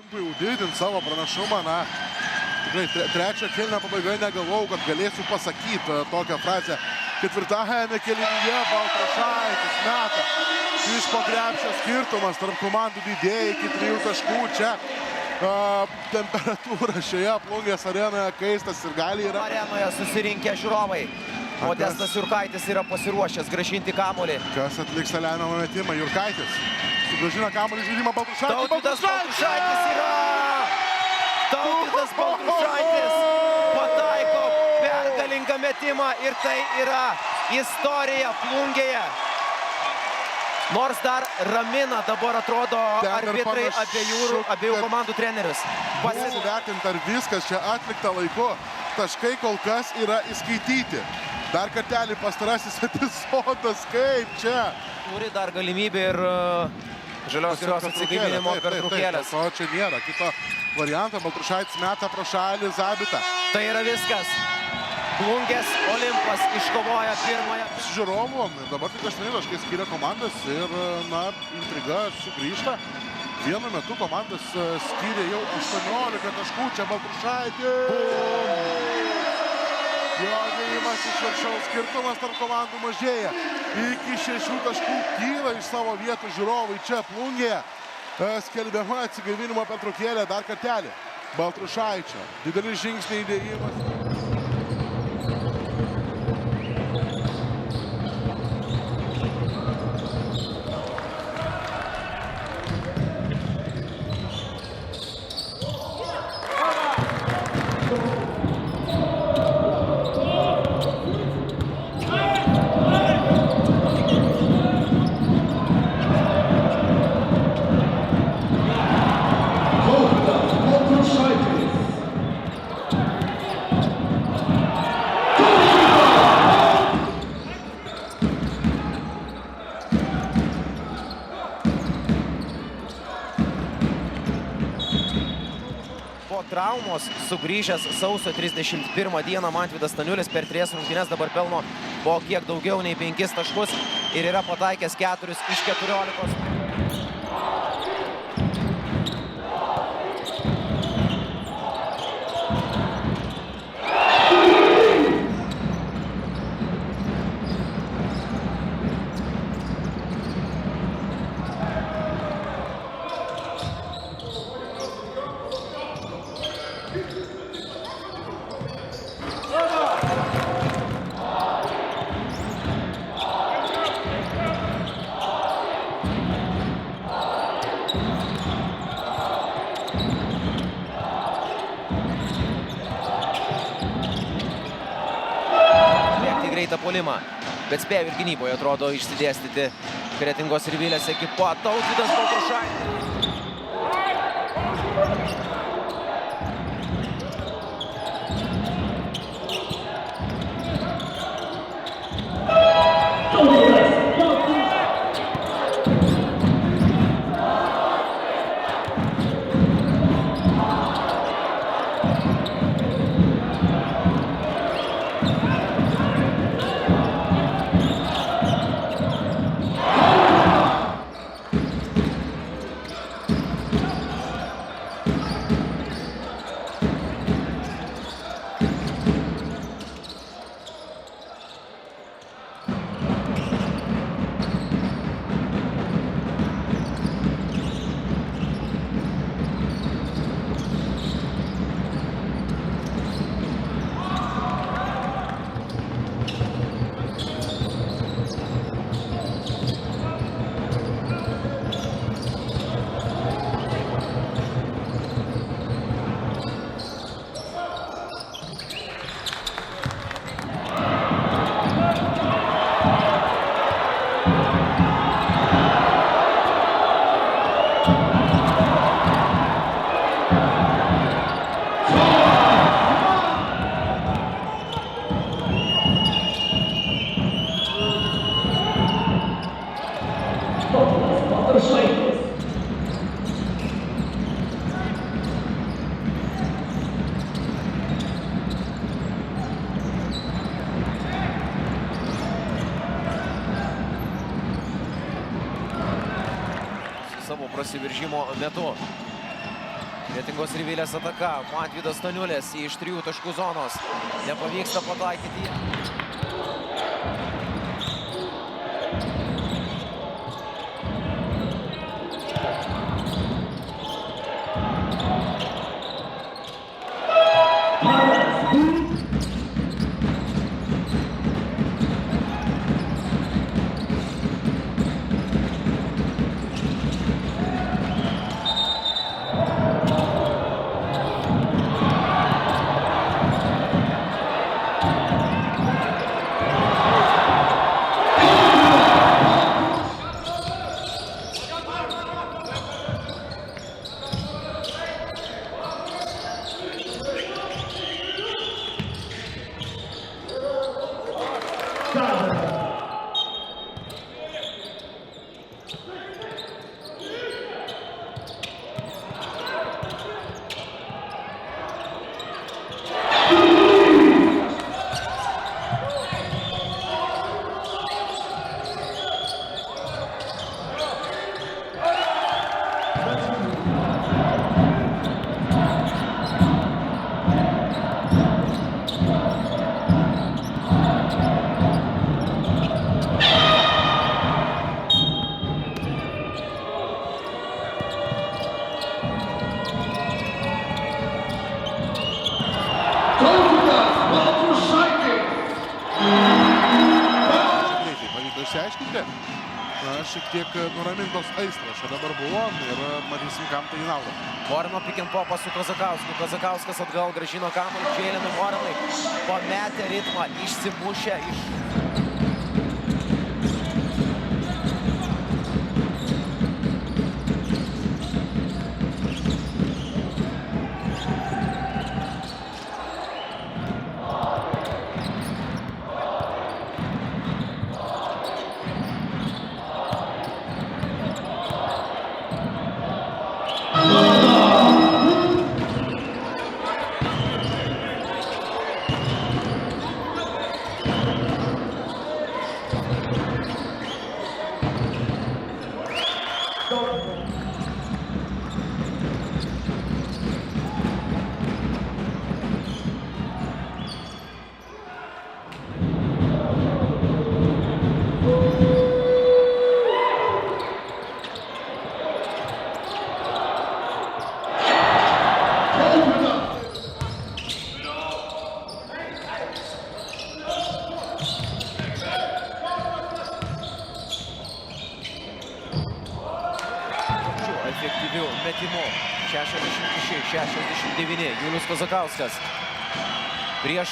Olimpui jau didint savo pranašumą, na, tikrai trečią kėlinio pabaigoje negalvojau, kad galėsiu pasakyti tokią frazę. Ketvirtajame kėlinyje Baltrušaitis meta. Iš po krepšio skirtumas tarp komandų didėja iki 3 taškų. Čia temperatūra šioje Plungės arenoje kaistas ir gali yra. Arenoje susirinkę žiūrovai. Modestas Jurkaitis yra pasiruošęs grąžinti kamuolį. Kas atliks tą lemiamą metimą? Jurkaitis sugrąžina kamuolį žaidimą Baltrušaitis. Tautvydas Baltrušaitis yra! Tautvydas Baltrušaitis pataiko pergalingą metimą ir tai yra istorija Plungėje. Nors dar ramina dabar atrodo arbitrai abiejų komandų trenerius. Pasivertinti, ar viskas čia atlikta laiku. Taškai kol kas yra įskaityti. Dar kartelį pastarasis epizodas, kaip čia. Turi dar galimybę ir žalios girios atsigaivinimo pertraukėlės. O čia nėra kito varianto. Baltrušaitis meta pro šalį Zabitą. Tai yra viskas. Plungės Olimpas iškovoja pirmąją. Žiūrovų, dabar tik 8 taškai skiria komandas ir, na, intriga sugrįžta. Vienu metu komandas skiria jau 18 taškų. Čia Baltrušaitis. Jo dėjimas iš viršaus, skirtumas tarp komandų mažėja. Iki 6 taškų kyla iš savo vietų žiūrovai čia Plungėje. Skelbiama atsigaivinimo pertraukėlė dar kartelį. Baltrušaičio. Didelis žingsniai įdėjimas. Traumos sugrįžęs sausio 31 dieną Mantvydas Staniulis per 3 rungtynes dabar pelno po kiek daugiau nei 5 taškus ir yra pataikęs 4 iš 14. Puolimą, bet spėjo ir gynyboje atrodo išsidėstyti Kretingos ir Vilės ekipa. Tautvydas Baltrušaitis. prasiveržimo metu. Kretingos Rivilės ataka. Mantvydas Staniulis iš 3 taškų zonos. Nepavyksta pataikyti. Išsiaiškinti, šiek tiek nuramintos aistros čia dabar buvo ir matysim, kam tai nauda. Morino pick and popą su Kazakausku. Kazakauskas atgal grąžino kamuolį Džeilenui Morinui. Pametė ritmą, išsimušė iš... Efektyvių metimų 66-69. Julius Kazakauskas prieš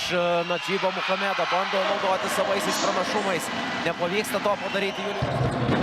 Nadžibą Muhamedą bando naudoti savaisiais pranašumais. Nepavyksta to padaryti Julius.